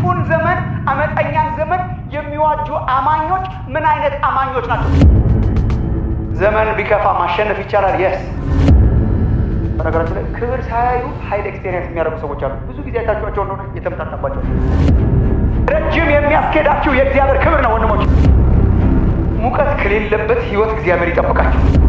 ክፉን ዘመን አመፀኛን ዘመን የሚዋጁ አማኞች ምን አይነት አማኞች ናቸው? ዘመን ቢከፋ ማሸነፍ ይቻላል። የስ በነገራችን ላይ ክብር ሳያዩ ኃይል ኤክስፔሪየንስ የሚያደርጉ ሰዎች አሉ። ብዙ ጊዜ አይታችኋቸው እንደሆነ የተምታታባቸው። ረጅም የሚያስኬዳችሁ የእግዚአብሔር ክብር ነው ወንድሞች። ሙቀት ከሌለበት ህይወት እግዚአብሔር ይጠብቃችሁ።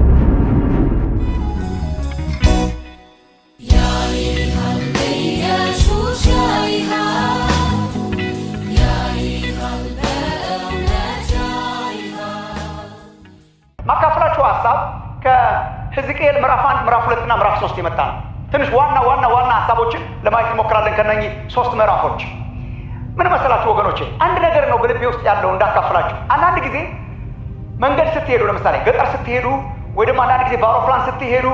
ማካፈላችሁ ሀሳብ ከሕዝቅኤል ምዕራፍ 1 ምዕራፍ 2 እና ምዕራፍ 3 የመጣ ነው። ትንሽ ዋና ሀሳቦችን ለማየት እንሞክራለን። ከነኚህ 3 ምዕራፎች ምን መሰላችሁ ወገኖቼ? አንድ ነገር ነው በልቤ ውስጥ ያለው እንዳካፈላችሁ። አንዳንድ ጊዜ መንገድ ስትሄዱ፣ ለምሳሌ ገጠር ስትሄዱ ወይ ደግሞ አንዳንድ ጊዜ በአውሮፕላን ስትሄዱ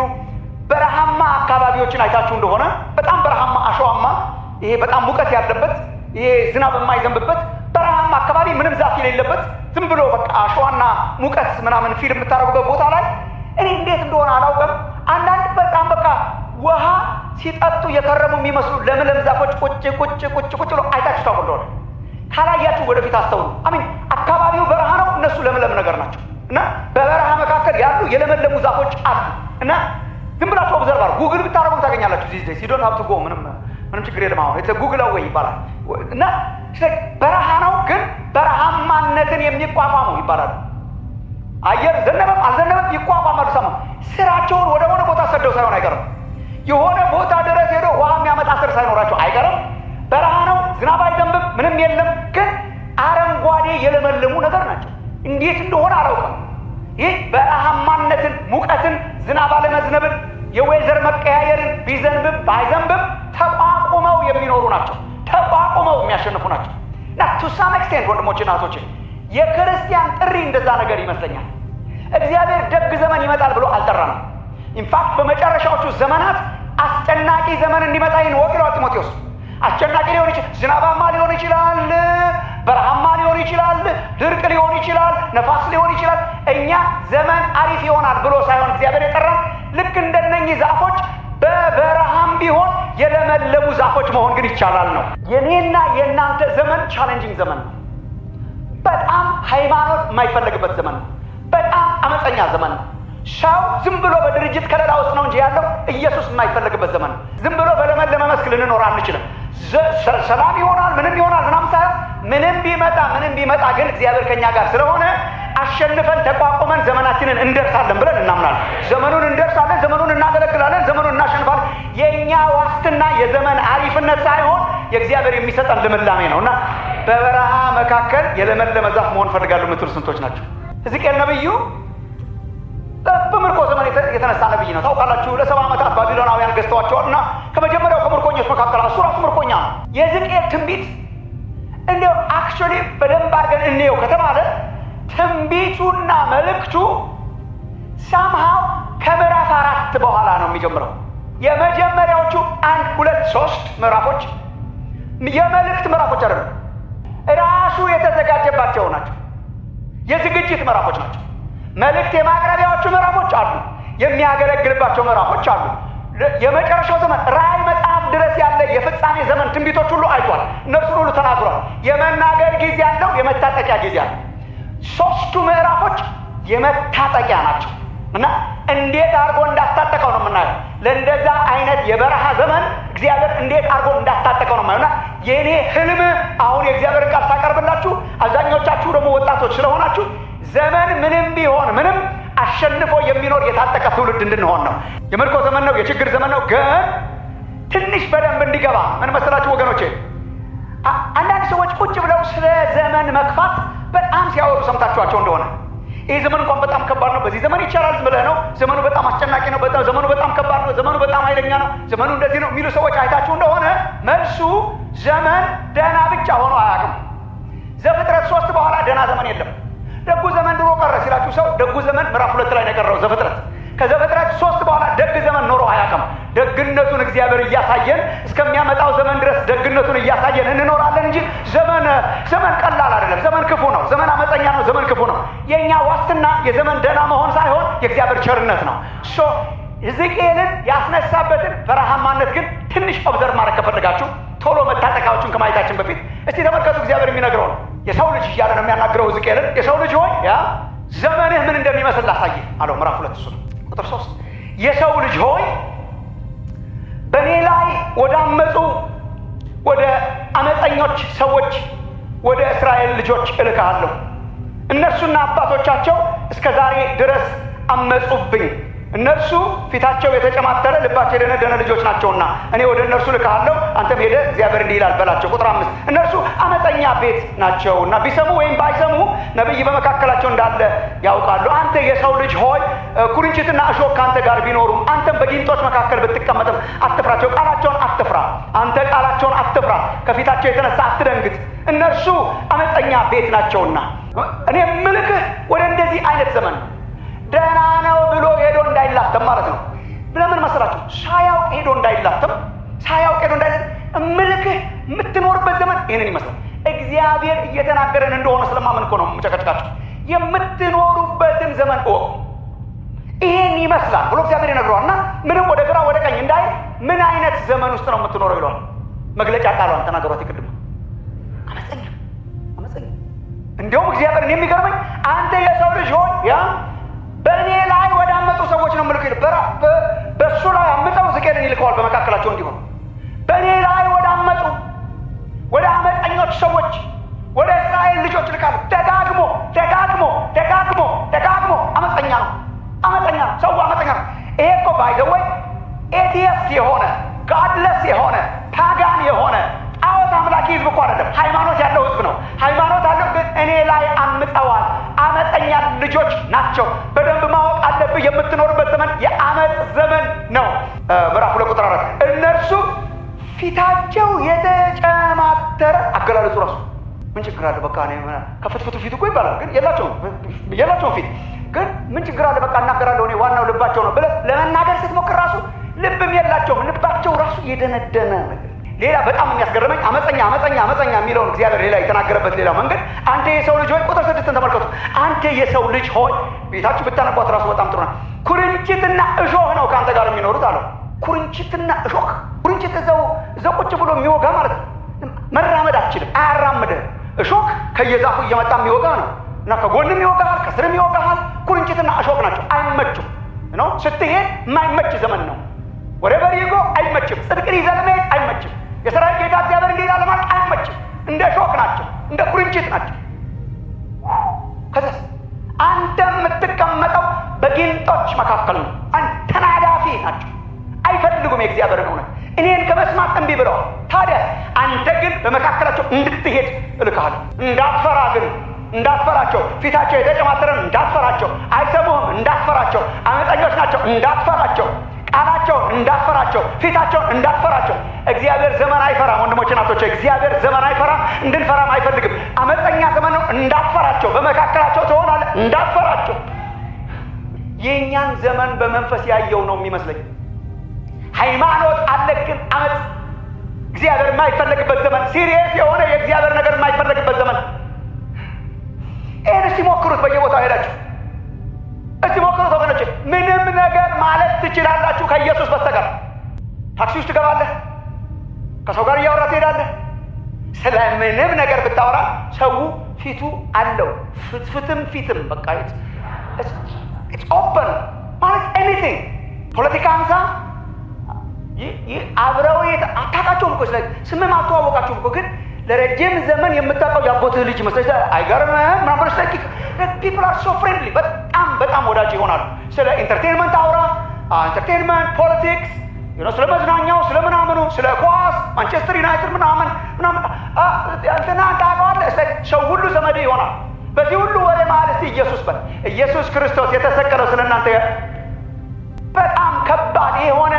በረሃማ አካባቢዎችን አይታችሁ እንደሆነ በጣም በረሃማ አሸዋማ፣ ይሄ በጣም ሙቀት ያለበት፣ ይሄ ዝናብ የማይዘንብበት በረሃማ አካባቢ፣ ምንም ዛፍ የሌለበት ዝም ብሎ በቃ አሸዋና ሙቀት ምናምን ፊልም የምታደርጉበት ቦታ ላይ እኔ እንዴት እንደሆነ አላውቅም፣ አንዳንድ በጣም በቃ ውሃ ሲጠጡ የከረሙ የሚመስሉ ለምለም ዛፎች ቁጭ ብሎ አይታችሁ ታውቁ እንደሆነ ካላያችሁ ወደፊት አስተውሉ። አሚን አካባቢው በረሃ ነው፣ እነሱ ለምለም ነገር ናቸው። እና በበረሃ መካከል ያሉ የለመለሙ ዛፎች አሉ። እና ዝም ብላችሁ ኦብዘርቭ አድርጉ። ጉግል ብታደርጉ ታገኛላችሁ። ዚህ ዴይስ ሲዶን ሀብቱ ጎ ምንም ችግር የለም። አሁን ጉግል አወይ ይባላል። እና በረሃ ነው ግን በረሃማነትን የሚቋቋሙ ይባላሉ። አየር ዘነበም አልዘነበም ይቋቋማሉ። ሰማ ስራቸውን ወደ ሆነ ቦታ ሰደው ሳይሆን አይቀርም። የሆነ ቦታ ድረስ ሄዶ ውሃ የሚያመጣ ስር ሳይኖራቸው አይቀርም። በረሃ ነው፣ ዝናብ አይዘንብም፣ ምንም የለም። ግን አረንጓዴ የለመለሙ ነገር ናቸው። እንዴት እንደሆነ አላውቅም። ይህ በረሃማነትን፣ ሙቀትን፣ ዝናብ አለመዝነብን፣ የዌዘር መቀያየርን ቢዘንብም ባይዘንብም ተቋቁመው የሚኖሩ ናቸው። ተቋቁመው የሚያሸንፉ ናቸው። እና ቱ ሳም ኤክስቴንት ወንድሞች እና እህቶች የክርስቲያን ጥሪ እንደዛ ነገር ይመስለኛል። እግዚአብሔር ደግ ዘመን ይመጣል ብሎ አልጠራንም። ኢንፋክት በመጨረሻዎቹ ዘመናት አስጨናቂ ዘመን እንዲመጣ ይህን ወቅ ይለዋል ጢሞቴዎስ። አስጨናቂ ሊሆን ይችላል፣ ዝናባማ ሊሆን ይችላል፣ በረሃማ ሊሆን ይችላል፣ ድርቅ ሊሆን ይችላል፣ ነፋስ ሊሆን ይችላል። እኛ ዘመን አሪፍ ይሆናል ብሎ ሳይሆን እግዚአብሔር የጠራን ልክ እንደነኚህ ዛፎች በበረሃም ቢሆን የለመለሙ ዛፎች መሆን ግን ይቻላል ነው። የኔና የእናንተ ዘመን ቻሌንጂንግ ዘመን ነው። በጣም ሃይማኖት የማይፈለግበት ዘመን ነው። በጣም አመፀኛ ዘመን ነው። ሰው ዝም ብሎ በድርጅት ከለላ ውስጥ ነው እንጂ ያለው ኢየሱስ የማይፈለግበት ዘመን ነው። ዝም ብሎ በለመለመ መስክ ልንኖር አንችልም። ሰላም ይሆናል ምንም ይሆናል ምናምን ሳይሆን ምንም ቢመጣ ግን እግዚአብሔር ከኛ ጋር ስለሆነ አሸንፈን ተቋቁመን ዘመናችንን እንደርሳለን ብለን እናምናለን። ዘመኑን እንደርሳለን፣ ዘመኑን እናገለግላለን፣ ዘመኑን እናሸንፋለን። የእኛ ዋስትና የዘመን አሪፍነት ሳይሆን የእግዚአብሔር የሚሰጠን ልምላሜ ነው። እና በበረሃ መካከል የለመለመ ዛፍ መሆን ፈልጋለሁ የምትሉ ስንቶች ናቸው? ሕዝቅኤል ነብዩ በምርኮ ዘመን የተነሳ ነብይ ነው። ታውቃላችሁ ለ70 ዓመታት ባቢሎናውያን ገዝተዋቸዋል። እና ከመጀመሪያው ከምርኮኞች መካከል እሱ ራሱ ምርኮኛ ነው። የሕዝቅኤል ትንቢት እንዲያው አክቹዋሊ በደንብ አድርገን እንየው ከተባለ ትንቢቱና መልእክቱ ሳምሃው ከምዕራፍ 4 በኋላ ነው የሚጀምረው። የመጀመሪያዎቹ 1 2 3 ምዕራፎች የመልእክት ምዕራፎች አይደሉም፣ ራሱ የተዘጋጀባቸው ናቸው። የዝግጅት ምዕራፎች ናቸው። መልእክት የማቅረቢያዎቹ ምዕራፎች አሉ፣ የሚያገለግልባቸው ምዕራፎች አሉ። የመጨረሻው ዘመን ራእይ መጽሐፍ ድረስ ያለ የፍጻሜ ዘመን ትንቢቶች ሁሉ አይቷል። እነርሱን ሁሉ ተናግሯል። የመናገር ጊዜ አለው፣ የመታጠቂያ ጊዜ አለው። 3ቱ ምዕራፎች የመታጠቂያ ናቸው። እና እንዴት አድርጎ እንዳስታጠቀው ነው የምናየው። ለእንደዛ አይነት የበረሃ ዘመን እግዚአብሔር እንዴት አድርጎ እንዳስታጠቀው ነው የማየውና የእኔ ህልም አሁን የእግዚአብሔርን ቃል ሳቀርብላችሁ፣ አብዛኞቻችሁ ደግሞ ወጣቶች ስለሆናችሁ ዘመን ምንም ቢሆን ምንም አሸንፎ የሚኖር የታጠቀ ትውልድ እንድንሆን ነው። የምርኮ ዘመን ነው፣ የችግር ዘመን ነው። ግን ትንሽ በደንብ እንዲገባ ምን መሰላችሁ ወገኖቼ፣ አንዳንድ ሰዎች ቁጭ ብለው ስለ ዘመን መክፋት በጣም ሲያወሩ ሰምታችኋቸው እንደሆነ ይህ ዘመን እንኳን በጣም ከባድ ነው፣ በዚህ ዘመን ይቻላል ብለህ ነው፣ ዘመኑ በጣም አስጨናቂ ነው፣ ዘመኑ በጣም ከባድ ነው፣ ዘመኑ በጣም ኃይለኛ ነው፣ ዘመኑ እንደዚህ ነው የሚሉ ሰዎች አይታችሁ እንደሆነ መልሱ ዘመን ደህና ብቻ ሆኖ አያውቅም። ዘፍጥረት 3 በኋላ ደህና ዘመን የለም። ደጉ ዘመን ድሮ ቀረ ሲላችሁ ሰው ደጉ ዘመን ምዕራፍ 2 ላይ ነው የቀረው ዘፍጥረት። ከዘፍጥረት 3 በኋላ ደግ ዘመን ኖሮ አያውቅም። ደግነቱን እግዚአብሔር እያሳየን እስከሚያመጣው ዘመን ድረስ ደግነቱን እያሳየን እንኖራለን እንጂ ዘመን ቀላል አይደለም። ዘመን ክፉ ነው። ዘመን አመፀኛ ነው። ዘመን ክፉ ነው። የእኛ ዋስትና የዘመን ደህና መሆን ሳይሆን የእግዚአብሔር ቸርነት ነው። ሕዝቅኤልን ያስነሳበትን በረሃማነት ግን ትንሽ ኦብዘርቭ ማድረግ ከፈለጋችሁ ቶሎ መታጠቂያዎቹን ከማየታችን በፊት እስቲ ተመልከቱ እግዚአብሔር የሚነግረው ነው። የሰው ልጅ እያለ ነው የሚያናግረው ሕዝቅኤልን። የሰው ልጅ ሆይ ያ ዘመንህ ምን እንደሚመስል ላሳይህ አለው። ምዕራፍ 2 እሱ ነው። ቁጥር 3 የሰው ልጅ ሆይ በእኔ ላይ ወደ አመፁ ወደ አመፀኞች ሰዎች ወደ እስራኤል ልጆች እልክሃለሁ። እነርሱና አባቶቻቸው እስከ ዛሬ ድረስ አመፁብኝ። እነርሱ ፊታቸው የተጨማተረ ልባቸው የደነደነ ልጆች ናቸውና እኔ ወደ እነርሱ ልክሃለሁ። አንተም ሄደህ እግዚአብሔር እንዲህ ይላል በላቸው። ቁጥር 5 እነርሱ አመፀኛ ቤት ናቸውና ቢሰሙ ወይም ባይሰሙ ነቢይ በመካከላቸው እንዳለ ያውቃሉ። አንተ የሰው ልጅ ሆይ ኩርንችትና እሾህ ከአንተ ጋር ቢኖሩም አንተም በጊንጦች መካከል ብትቀመጥም አትፍራቸው። ቃላቸውን አትፍራ። አንተ ቃላቸውን አትፍራ። ከፊታቸው የተነሳ አትደንግጥ። እነርሱ አመፀኛ ቤት ናቸውና እኔ ምልክህ ወደ እንደዚህ አይነት ዘመን ደህና ነው ብሎ ሄዶ እንዳይላተም ማለት ነው። ለምን መሰላችሁ? ሳያውቅ ሄዶ እንዳይላተም፣ ሳያውቅ ሄዶ እንዳይላተም ምልክህ የምትኖርበት ዘመን ይህንን ይመስላል። እግዚአብሔር እየተናገረን እንደሆነ ስለማመን እኮ ነው የምጨቀጭቃችሁ። የምትኖሩበትን ዘመን እወቁ። ይህን ይመስላል ብሎ እግዚአብሔር ይነግረዋል። እና ምንም ወደ ግራ ወደ ቀኝ እንዳይ ምን አይነት ዘመን ውስጥ ነው የምትኖረው ይለዋል። መግለጫ ቃሏን ተናገሯት። ይቅድም አመፀኛ እንዲሁም እግዚአብሔርን የሚገርመኝ አንተ የሰው ልጅ ሆይ ያ በእኔ ላይ ወደ አመፁ ሰዎች ነው ምልክ ይልበራ በእሱ ላይ አመፀው ሕዝቅኤልን ይልከዋል በመካከላቸው እንዲሆኑ በእኔ ላይ ወደ አመፁ ወደ አመፀኞች ሰዎች ወደ እስራኤል ልጆች ልካለሁ። ደጋግሞ አመፀኛ ነው ሰው አመፀኛ ነው። ይሄ እኮ ባይዘወይ ኤቲየስት የሆነ ጋድለስ የሆነ ፓጋን የሆነ ጣዖት አምላኪ ህዝብ እኮ አይደለም። ሃይማኖት ያለው ህዝብ ነው። ሃይማኖት አለው፣ ግን እኔ ላይ አምፀዋል። አመፀኛ ልጆች ናቸው። በደንብ ማወቅ አለብህ። የምትኖርበት ዘመን የአመፅ ዘመን ነው። ምዕራፍ 2 ቁጥር 4 እነርሱ ፊታቸው የተጨማተረ አገላለጹ ራሱ ምን ችግር አለ? በቃ እኔ ከፍትፍቱ ፊት እኮ ይባላል፣ ግን የላቸውም ፊት ግን ምን ችግር አለ? በቃ እናገራለሁ እኔ ዋናው ልባቸው ነው ብለህ ለመናገር ስትሞክር ራሱ ልብም የላቸውም። ልባቸው ራሱ የደነደነ ነገር። ሌላ በጣም የሚያስገርመኝ አመፀኛ የሚለውን እግዚአብሔር ሌላ የተናገረበት ሌላ መንገድ አንተ የሰው ልጅ ሆይ ቁጥር 6 ተመልከቱ። አንተ የሰው ልጅ ሆይ ቤታችሁ ብታነቧት ራሱ በጣም ጥሩ ነው። ኩርንችትና እሾህ ነው ከአንተ ጋር የሚኖሩት አለው። ኩርንችትና እሾህ። ኩርንችት እዛው ቁጭ ብሎ የሚወጋ ማለት ነው። መራመድ አትችልም፣ አያራምድህ። እሾህ ከየዛፉ እየመጣ የሚወጋ ነው እና ከጎንም ይወጋሃል፣ ከስርም ይወጋሃል። ኩርንችትና እሾህ ናቸው። አይመቹም ነው ስትሄድ የማይመች ዘመን ነው። ወደ በሪጎ አይመችም። ጽድቅን ይዘህ ለመሄድ አይመችም። የሰራዊት ጌታ እግዚአብሔር እንዲህ ይላል ማለት አይመችም። እንደ እሾህ ናቸው፣ እንደ ኩርንችት ናቸው። ከዛስ አንተ የምትቀመጠው በጊንጦች መካከል ነው። ተናዳፊ ናቸው፣ አይፈልጉም የእግዚአብሔርን እውነት። እኔን ከመስማት እምቢ ብለዋል። ታዲያ አንተ ግን በመካከላቸው እንድትሄድ እልክሃለሁ። እንዳትፈራ ግን እንዳትፈራቸው። ፊታቸው የተጨማተረን እንዳትፈራቸው። አይሰሙህም፣ እንዳትፈራቸው። አመፀኞች ናቸው፣ እንዳትፈራቸው። ቃላቸውን እንዳትፈራቸው፣ ፊታቸውን እንዳትፈራቸው። እግዚአብሔር ዘመን አይፈራም ወንድሞች ናቶች። እግዚአብሔር ዘመን አይፈራም፣ እንድንፈራም አይፈልግም። አመፀኛ ዘመን ነው፣ እንዳትፈራቸው። በመካከላቸው ትሆናለህ፣ እንዳትፈራቸው። የእኛን ዘመን በመንፈስ ያየው ነው የሚመስለኝ። ሃይማኖት አለ፣ ግን አመፅ እግዚአብሔር የማይፈለግበት ዘመን፣ ሲሪየስ የሆነ የእግዚአብሔር ነገር የማይፈለግበት ዘመን። ይህን እስቲ ሞክሩት፣ በየቦታው ሄዳችሁ እስቲ ሞክሩት ወገኖች። ምንም ነገር ማለት ትችላላችሁ ከኢየሱስ በስተቀር። ታክሲ ውስጥ ትገባለህ፣ ከሰው ጋር እያወራ ትሄዳለህ። ስለ ምንም ነገር ብታወራ ሰው ፊቱ አለው፣ ፍትፍትም ፊትም በቃ ኢትስ ኦፕን ማለት ኤኒቲንግ። ፖለቲካ አንሳ አብረው አታውቃቸውም እኮ ስለ ስምም አልተዋወቃችሁም እኮ ግን ለረጅም ዘመን የምታውቀው የአጎትህ ልጅ መስለሽ አይገርምህም? ምናምን ስለ ፒፕል አር ሶ ፍሬንድሊ፣ በጣም ወዳጅ ይሆናሉ። ስለ ኢንተርቴንመንት አውራ፣ ኢንተርቴንመንት፣ ፖለቲክስ፣ ስለ መዝናኛው፣ ስለ ምናምኑ፣ ስለ ኳስ ማንቸስተር ዩናይትድ ምናምን እንትና ታውቀዋለህ። ሰው ሁሉ ዘመድ ይሆናል። በዚህ ሁሉ ወሬ መሀል እስቲ ኢየሱስ በል። ኢየሱስ ክርስቶስ የተሰቀለው ስለ እናንተ በጣም ከባድ የሆነ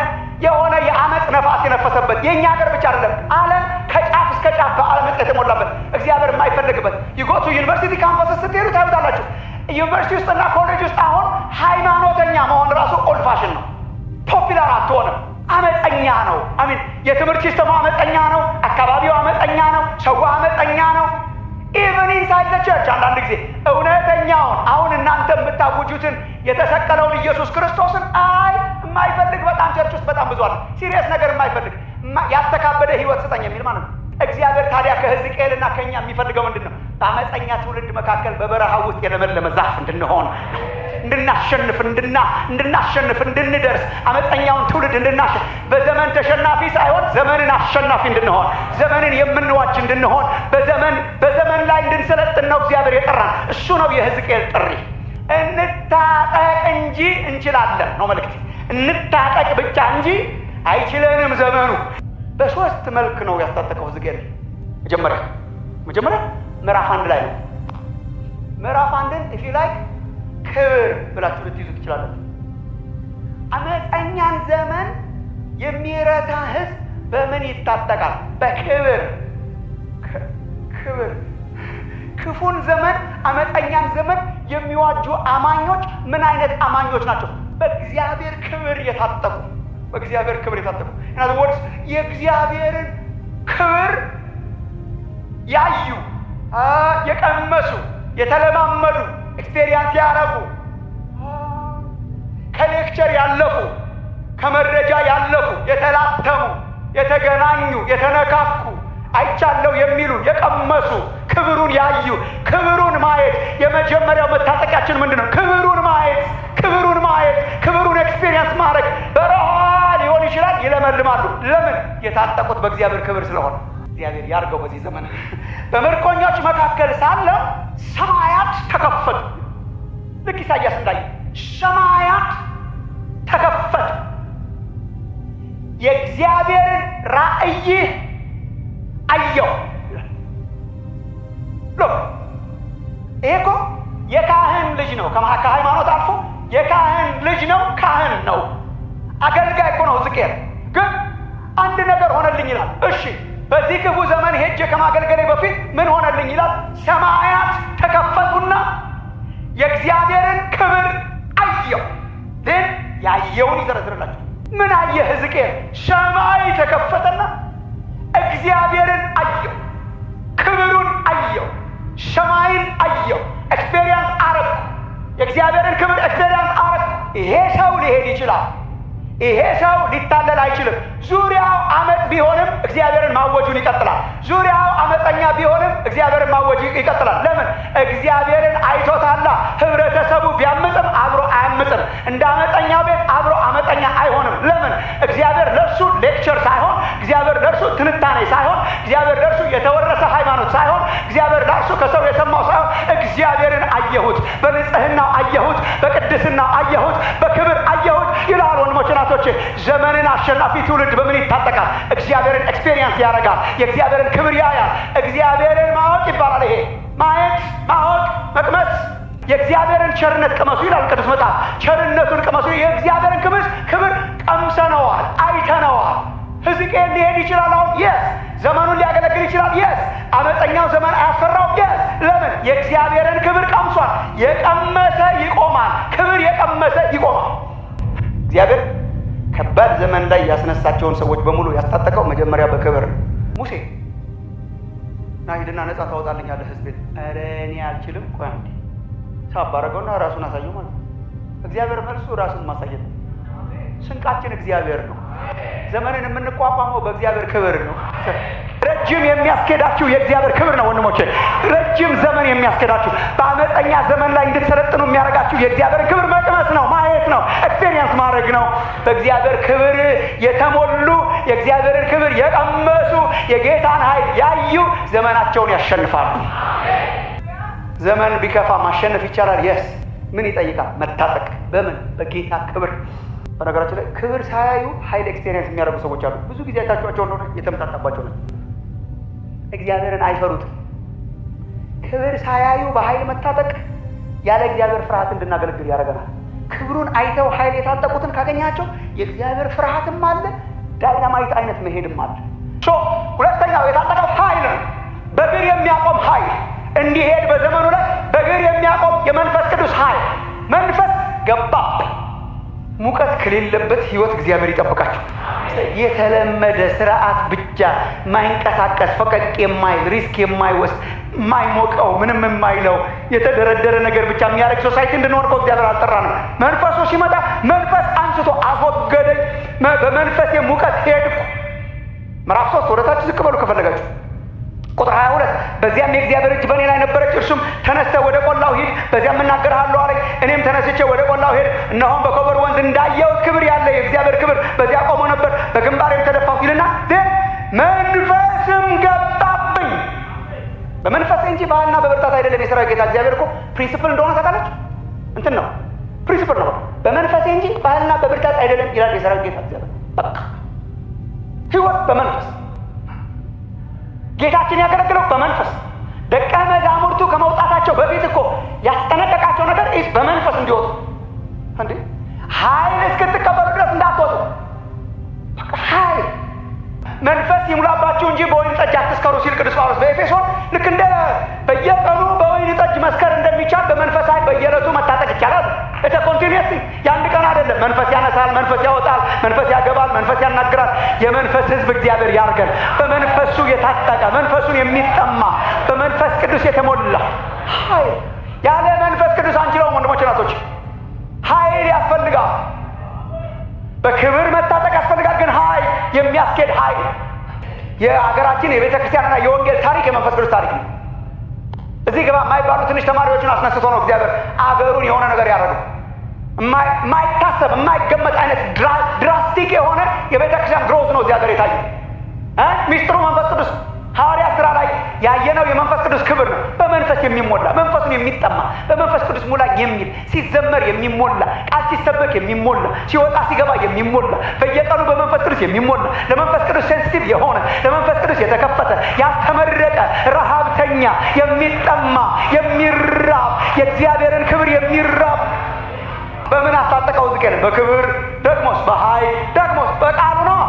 የአመፅ ነፋስ የነፈሰበት የእኛ ሀገር ብቻ አይደለም፣ ዓለም ከጫፍ እስከ ጫፍ በአመፅ የተሞላበት እግዚአብሔር የማይፈልግበት ይጎቱ ዩኒቨርሲቲ ካምፓስ ስትሄዱ ታዩታላችሁ። ዩኒቨርሲቲ ውስጥና ኮሌጅ ውስጥ አሁን ሃይማኖተኛ መሆን ራሱ ኦልድ ፋሽን ነው። ፖፒላር አትሆንም። አመፀኛ ነው። አሚን። የትምህርት ሲስተሙ አመፀኛ ነው። አካባቢው አመፀኛ ነው። ሰው አመፀኛ ነው። ኢቨን ኢንሳይድ ዘ ቸርች አንዳንድ ጊዜ እውነተኛውን አሁን እናንተ የምታውጁትን የተሰቀለውን ኢየሱስ ክርስቶስን የማይፈልግ በጣም ቸርች ውስጥ በጣም ብዙ አለ። ሲሪየስ ነገር የማይፈልግ ያልተካበደ ህይወት ስጠኝ የሚል ማለት ነው። እግዚአብሔር ታዲያ ከሕዝቅኤልና ከኛ የሚፈልገው ምንድን ነው? በአመፀኛ ትውልድ መካከል በበረሃ ውስጥ የለመለመ ዛፍ እንድንሆን፣ እንድናሸንፍ፣ እንድንደርስ፣ አመፀኛውን ትውልድ እንድናሸንፍ፣ በዘመን ተሸናፊ ሳይሆን ዘመንን አሸናፊ እንድንሆን፣ ዘመንን የምንዋጅ እንድንሆን፣ በዘመን ላይ እንድንሰለጥን ነው እግዚአብሔር የጠራን። እሱ ነው የሕዝቅኤል ጥሪ። እንታጠቅ እንጂ እንችላለን ነው መልእክት። እንታጠቅ ብቻ እንጂ አይችለንም ዘመኑ። በሶስት መልክ ነው ያስታጠቀው ሕዝቅኤል። መጀመሪያ ምዕራፍ 1 ላይ ነው። ምዕራፍ 1ን እፊ ላይ ክብር ብላችሁ ልትይዙ ትችላላችሁ። አመፀኛን ዘመን የሚረታ ሕዝብ በምን ይታጠቃል? በክብር። ክብር። ክፉን ዘመን፣ አመፀኛን ዘመን የሚዋጁ አማኞች ምን አይነት አማኞች ናቸው? በእግዚአብሔር ክብር የታጠቁ። በእግዚአብሔር ክብር የታጠቁ ወርስ የእግዚአብሔርን ክብር ያዩ፣ የቀመሱ፣ የተለማመዱ፣ ኤክስፔሪየንስ ያረጉ፣ ከሌክቸር ያለፉ፣ ከመረጃ ያለፉ፣ የተላተሙ፣ የተገናኙ፣ የተነካኩ፣ አይቻለው የሚሉ፣ የቀመሱ፣ ክብሩን ያዩ። ክብሩን ማየት የመጀመሪያው መታጠቂያችን ምንድን ነው? ክብሩን ማየት፣ ክብሩን ኤክስፔሪየንስ ማድረግ። በረሃ ሊሆን ይችላል፣ ይለመልማሉ። ለምን? የታጠቁት በእግዚአብሔር ክብር ስለሆነ። እግዚአብሔር ያርገው በዚህ ዘመን። በምርኮኞች መካከል ሳለ ሰማያት ተከፈቱ። ልክ ኢሳያስ እንዳየ ሰማያት ተከፈቱ። የእግዚአብሔርን ራእይ አየው። ይሄ እኮ የካህን ልጅ ነው። ከሃይማኖት አልፎ የካህን ልጅ ነው። ካህን ነው። አገልጋይ እኮ ነው ሕዝቅኤል። ግን አንድ ነገር ሆነልኝ ይላል። እሺ በዚህ ክፉ ዘመን ሄጄ ከማገልገሌ በፊት ምን ሆነልኝ ይላል? ሰማያት ተከፈቱና የእግዚአብሔርን ክብር አየው። ግን ያየውን ይዘረዝርላችሁ። ምን አየ ሕዝቅኤል? ሰማይ ተከፈተና እግዚአብሔርን አየው፣ ክብሩን አየው፣ ሰማይን አየው። ኤክስፔሪየንስ አረግ። የእግዚአብሔርን ክብር ኤክስፔሪየንስ አረግ። ይሄ ሰው ሊሄድ ይችላል። ይሄ ሰው ሊታለል አይችልም። ዙሪያው አመፅ ቢሆንም እግዚአብሔርን ማወጁን ይቀጥላል። ዙሪያው አመፀኛ ቢሆንም እግዚአብሔርን ማወጁ ይቀጥላል። ለምን? እግዚአብሔርን አይቶታላ። ህብረተሰቡ ቢያምፅም አብሮ አያምፅም። እንደ አመፀኛው ቤት አብሮ አመፀኛ አይሆንም። ለምን? እግዚአብሔር ለእርሱ ሌክቸር ሳይሆን፣ እግዚአብሔር ለእርሱ ትንታኔ ሳይሆን፣ እግዚአብሔር ለእርሱ የተወረሰ ሃይማኖት ሳይሆን፣ እግዚአብሔር ለእርሱ ከሰው የሰማው ሳይሆን፣ እግዚአብሔርን አየሁት፣ በንጽህናው አየሁት፣ በቅድስናው አየሁት፣ በክብር አየሁት ይላል። ወንድሞች ናቶቼ፣ ዘመንን አሸናፊ ትውልድ በምን ይታጠቃል? እግዚአብሔርን ኤክስፔሪየንስ ያደርጋል። የእግዚአብሔርን ክብር ያያል። እግዚአብሔርን ማወቅ ይባላል። ይሄ ማየት፣ ማወቅ፣ መቅመስ። የእግዚአብሔርን ቸርነት ቅመሱ ይላል ቅዱስ መጽሐፍ። ቸርነቱን ቅመሱ። የእግዚአብሔርን ክብር ቀምሰነዋል፣ አይተነዋል። ሕዝቅኤል ሊሄድ ይችላል። አሁን የስ ዘመኑን ሊያገለግል ይችላል። የስ አመፀኛው ዘመን አያስፈራው። የስ ለምን? የእግዚአብሔርን ክብር ቀምሷል። የቀመሰ ይቆማል። ክብር የቀመሰ ይቆማል። እግዚአብሔር ከባድ ዘመን ላይ ያስነሳቸውን ሰዎች በሙሉ ያስታጠቀው መጀመሪያ በክብር። ሙሴ ና ሂድና ነፃ ታወጣልኛለህ ሕዝቤን። ኧረ እኔ አልችልም። ቆይ አንዴ ሳብ አደረገውና ራሱን አሳየው ማለት ነው። እግዚአብሔር መልሱ ራሱን ማሳየት ነው። ስንቃችን እግዚአብሔር ነው። ዘመንን የምንቋቋመው በእግዚአብሔር ክብር ነው። ረጅም የሚያስኬዳችሁ የእግዚአብሔር ክብር ነው ወንድሞቼ። ረጅም ዘመን የሚያስኬዳችሁ በአመፀኛ ዘመን ላይ እንድትሰለጥኑ የሚያደርጋችሁ የእግዚአብሔር ክብር መቅመስ ነው፣ ማየት ነው፣ ኤክስፔሪየንስ ማድረግ ነው። በእግዚአብሔር ክብር የተሞሉ የእግዚአብሔርን ክብር የቀመሱ የጌታን ኃይል ያዩ ዘመናቸውን ያሸንፋሉ። ዘመን ቢከፋ ማሸነፍ ይቻላል። የስ ምን ይጠይቃል? መታጠቅ። በምን? በጌታ ክብር። በነገራችን ላይ ክብር ሳያዩ ኃይል ኤክስፔሪየንስ የሚያደርጉ ሰዎች አሉ። ብዙ ጊዜ አይታችኋቸው እንደሆነ የተመጣጣባቸው ነው። እግዚአብሔርን አይፈሩትም። ክብር ሳያዩ በኃይል መታጠቅ ያለ እግዚአብሔር ፍርሃት እንድናገለግል ያደርገናል። ክብሩን አይተው ኃይል የታጠቁትን ካገኛቸው የእግዚአብሔር ፍርሃትም አለ፣ ዳይናማይት አይነት መሄድም አለ። ሁለተኛው የታጠቀው ኃይል ነው። በእግር የሚያቆም ኃይል እንዲሄድ በዘመኑ ላይ በእግር የሚያቆም የመንፈስ ቅዱስ ኃይል። መንፈስ ገባብኝ። ሙቀት ከሌለበት ህይወት እግዚአብሔር ይጠብቃቸው። የተለመደ ስርዓት ብቻ ማይንቀሳቀስ ፈቀቅ የማይል ሪስክ የማይወስድ የማይሞቀው ምንም የማይለው የተደረደረ ነገር ብቻ የሚያደርግ ሶሳይቲ እንድንሆን እኮ እግዚአብሔር አልጠራንም። መንፈሱ ሲመጣ መንፈስ አንስቶ አስወገደኝ። በመንፈስ ሙቀት ሄድኩ። ምዕራፍ 3 ወደታች ዝቅ በሉ ከፈለጋችሁ። ቁጥር 22 በዚያም የእግዚአብሔር እጅ በእኔ ላይ ነበረች። እርሱም ተነስተህ ወደ ቆላው ሂድ፣ በዚያም እናገርሃለሁ አለኝ። እኔም ተነስቼ ወደ ቆላው ሄድ፣ እነሆም በኮበር ወንዝ እንዳየሁት ክብር ያለ የእግዚአብሔር ክብር በዚያ ቆሞ ነበር። በግንባሬም ተደፋሁ ይልና መንፈስም ገባብኝ። በመንፈስ እንጂ ባህልና በብርታት አይደለም። የሠራዊት ጌታ እግዚአብሔር እኮ ፕሪንሲፕል እንደሆነ ታውቃላችሁ። እንትን ነው ፕሪንሲፕል ነው። በመንፈስ እንጂ ባህልና በብርታት አይደለም ይላል የሠራዊት ጌታ እግዚአብሔር። በቃ ሕይወት በመንፈስ ጌታችን ያገለግለው በመንፈስ። ደቀ መዛሙርቱ ከመውጣታቸው በፊት እኮ ያስጠነቀቃቸው ነገር በመንፈስ እንዲወጡ እንዴ ኃይል እስክትቀበሉ ድረስ እንዳትወጡ። በቃ ኃይል መንፈስ ይሙላባችሁ እንጂ በወይን ጠጅ አትስከሩ ሲል ቅዱስ ጳውሎስ በኤፌሶን ልክ እንደ በየቀኑ በወይን ጠጅ መስከር እንደሚቻል በመንፈስ ኃይል በየዕለቱ መታጠቅ ይቻላል። እተ ኮንቲኒየስ የአንድ ቀን አይደለም። መንፈስ ያነሳል፣ መንፈስ ያወጣል፣ መንፈስ ያገባል፣ መንፈስ ያናግራል። የመንፈስ ሕዝብ እግዚአብሔር ያርገን። በመንፈሱ የታጠቀ መንፈሱን የሚጠማ በመንፈስ ቅዱስ የተሞላ ኃይል። ያለ መንፈስ ቅዱስ አንችለውም ወንድሞች ናቶች። ኃይል ያስፈልጋል። በክብር መታጠቅ ያስፈልጋል። ግን ኃይል የሚያስኬድ ኃይል። የሀገራችን የቤተ ክርስቲያንና የወንጌል ታሪክ የመንፈስ ቅዱስ ታሪክ ነው። እዚህ ግባ የማይባሉ ትንሽ ተማሪዎችን አስነስቶ ነው እግዚአብሔር አገሩን የሆነ ነገር ያደረገው። የማይታሰብ የማይገመት አይነት ድራስቲክ የሆነ የቤተ ክርስቲያን ግሮዝ ነው እዚህ ሀገር የታየው። ሚስጥሩ መንፈስ ቅዱስ ሐዋርያት ሥራ ላይ ያየነው የመንፈስ ቅዱስ ክብር ነው። በመንፈስ የሚሞላ መንፈሱን የሚጠማ በመንፈስ ቅዱስ ሙላ የሚል ሲዘመር የሚሞላ ቃል ሲሰበክ የሚሞላ ሲወጣ ሲገባ የሚሞላ በየቀኑ በመንፈስ ቅዱስ የሚሞላ ለመንፈስ ቅዱስ ሴንሲቲቭ የሆነ ለመንፈስ ቅዱስ የተከፈተ ያልተመረቀ ረሃብተኛ የሚጠማ የሚራብ የእግዚአብሔርን ክብር የሚራብ በምን አስታጠቀው? ዝቄን በክብር ደግሞስ በኃይል ደግሞስ በቃሉ ነው።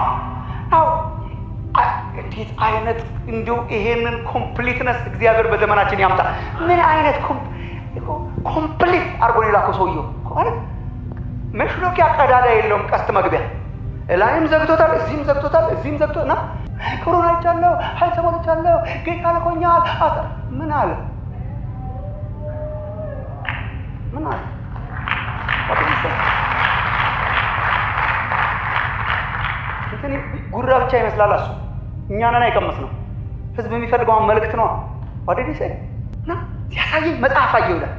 እንዴት አይነት እንዲሁ ይሄንን ኮምፕሊትነስ እግዚአብሔር በዘመናችን ያምጣ። ምን አይነት ኮምፕሊት አድርጎ ነው የላከው ሰውየው ማለት መሽሎኪያ ቀዳዳ የለውም። ቀስት መግቢያ ላይም ዘግቶታል፣ እዚህም ዘግቶታል፣ እዚህም ዘግቶና ክብሩን አይቻለሁ፣ ኃይል ተሞልቻለሁ፣ ጌታ ልኮኛል። ምን አለ ምን አለ? ጉራ ብቻ ይመስላል እሱ። እኛ ነን አይቀመስ ነው። ህዝብ የሚፈልገውን መልእክት ነው ወደዲስ እና ሲያሳይ መጽሐፍ አየው ይላል።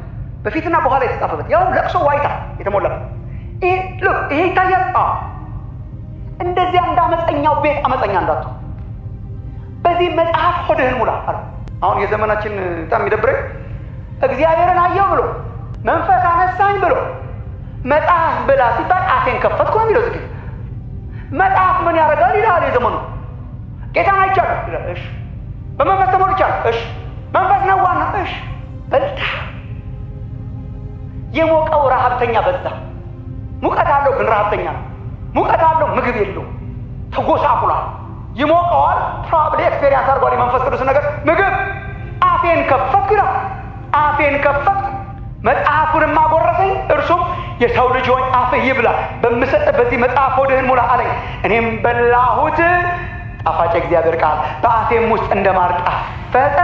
በፊትና በኋላ የተጻፈበት ያው ለቅሶ ዋይታ የተሞላበት ይሄ ይታያል። እንደዚያ እንደ አመፀኛው ቤት አመፀኛ እንዳቱ በዚህ መጽሐፍ ሆድህን ሙላ አለ። አሁን የዘመናችን በጣም የሚደብረኝ እግዚአብሔርን አየው ብሎ መንፈስ አነሳኝ ብሎ መጽሐፍ ብላ ሲባል አፌን ከፈትኩ ነው የሚለው። ዝግ መጽሐፍ ምን ያደርጋል ይላል የዘመኑ ጌታን አይቻለሁ ይላል። እሺ በመንፈስ ተሞልቻለሁ። እሺ መንፈስ ነው ዋና። እሺ በልታ የሞቀው ረሃብተኛ በዛ። ሙቀት አለው ግን ረሃብተኛ ነው። ሙቀት አለው ምግብ የለው ተጎሳቁሏል። ይሞቀዋል። ፕሮባብሊ ኤክስፔሪንስ አድርጓል የመንፈስ ቅዱስ ነገር። ምግብ አፌን ከፈትኩ ይላል። አፌን ከፈትኩ መጽሐፉንም አጎረሰኝ። እርሱም የሰው ልጅ ሆይ አፍህ ይብላ፣ በምሰጥ በዚህ መጽሐፍ ሆድህን ሙላ አለኝ። እኔም በላሁት። ጣፋጭ እግዚአብሔር ቃል በአፌም ውስጥ እንደማር ጣፈጠ።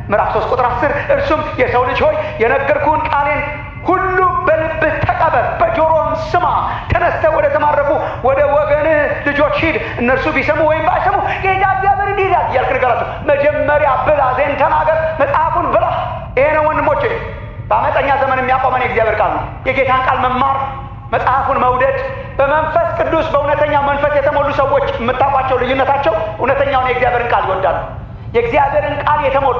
ምዕራፍ 3 ቁጥር 10 እርሱም የሰው ልጅ ሆይ የነገርኩህን ቃሌን ሁሉ በልብህ ተቀበል፣ በጆሮም ስማ። ተነስተህ ወደ ተማረኩ ወደ ወገንህ ልጆች ሂድ። እነርሱ ቢሰሙ ወይም ባይሰሙ ጌታ እግዚአብሔር እንዲህ ይላል እያልክ ንገራቸው። መጀመሪያ ብላ፣ ዜን ተናገር፣ መጽሐፉን ብላ። ይሄ ነው ወንድሞቼ በአመፀኛ ዘመን የሚያቆመን የእግዚአብሔር ቃል ነው። የጌታን ቃል መማር፣ መጽሐፉን መውደድ። በመንፈስ ቅዱስ በእውነተኛ መንፈስ የተሞሉ ሰዎች የምታውቋቸው ልዩነታቸው እውነተኛውን የእግዚአብሔርን ቃል ይወዳሉ። የእግዚአብሔርን ቃል የተሞሉ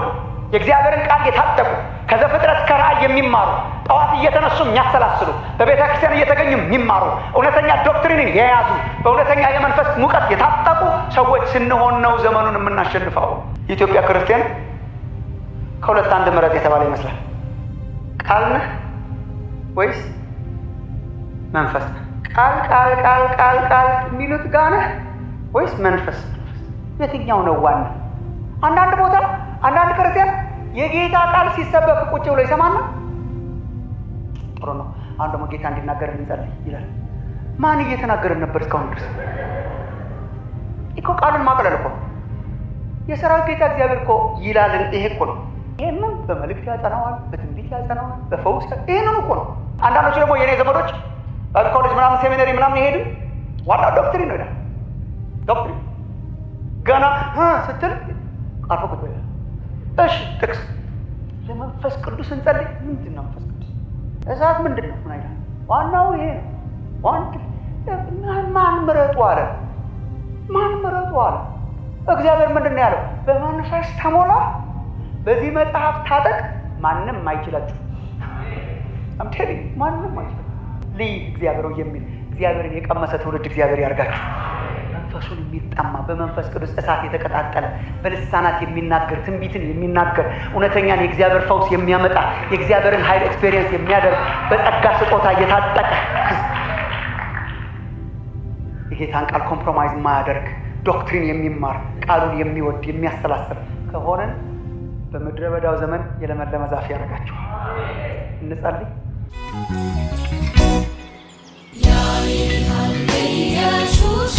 የእግዚአብሔርን ቃል የታጠቁ ከዘፍጥረት እስከ ራእይ የሚማሩ ጠዋት እየተነሱ የሚያሰላስሉ በቤተ ክርስቲያን እየተገኙ የሚማሩ እውነተኛ ዶክትሪንን የያዙ በእውነተኛ የመንፈስ ሙቀት የታጠቁ ሰዎች ስንሆን ነው ዘመኑን የምናሸንፈው። የኢትዮጵያ ክርስቲያን ከሁለት አንድ ምረጥ የተባለ ይመስላል። ቃል ነህ ወይስ መንፈስ ነህ? ቃል የሚሉት ጋር ነህ ወይስ መንፈስ? የትኛው ነው ዋና? አንዳንድ ቦታ አንዳንድ ክርስቲያን የጌታ ቃል ሲሰበክ ቁጭ ብሎ ይሰማና ጥሩ ነው አሁን ደግሞ ጌታ እንዲናገር እንጸልይ ይላል። ማን እየተናገረን ነበር እስካሁን ድረስ? እኮ ቃሉን ማቅለል እኮ ነው። የሰራዊት ጌታ እግዚአብሔር እኮ ይላልን። ይሄ እኮ ነው። ይሄንን በመልእክት ያጸናዋል፣ በትንቢት ያጸናዋል፣ በፈውስ ይሄንን እኮ ነው። አንዳንዶቹ ደግሞ የኔ ዘመዶች ኮሌጅ ምናምን ሴሚናሪ ምናምን ይሄዱ ዋና ዶክትሪን ነው ይላል። ዶክትሪን ገና ስትል አርፎ ቁጭ ይላል። እሺ ጥቅስ ለመንፈስ ቅዱስ እንጸልይ። ምንድን ነው መንፈስ ቅዱስ? እሳት ምንድን ነው? ምን አይነት ዋናው ይሄ ነው። ማን ምረጡ አለ? ማን ምረጡ አለ? እግዚአብሔር ምንድን ነው ያለው? በመንፈስ ተሞላ፣ በዚህ መጽሐፍ ታጠቅ፣ ማንም አይችላችሁ። አምቴሪ ማንም አይችላችሁ። ልይ እግዚአብሔር የሚል እግዚአብሔርን የቀመሰ ትውልድ እግዚአብሔር ያርጋችሁ። መንፈሱን የሚጠማ በመንፈስ ቅዱስ እሳት የተቀጣጠለ በልሳናት የሚናገር ትንቢትን የሚናገር እውነተኛን የእግዚአብሔር ፈውስ የሚያመጣ የእግዚአብሔርን ኃይል ኤክስፔሪየንስ የሚያደርግ በጸጋ ስጦታ እየታጠቀ የጌታን ቃል ኮምፕሮማይዝ የማያደርግ ዶክትሪን የሚማር ቃሉን የሚወድ የሚያሰላስል ከሆነን በምድረ በዳው ዘመን የለመለመ ዛፍ ያደርጋችኋል። እንጸልይ። ኢየሱስ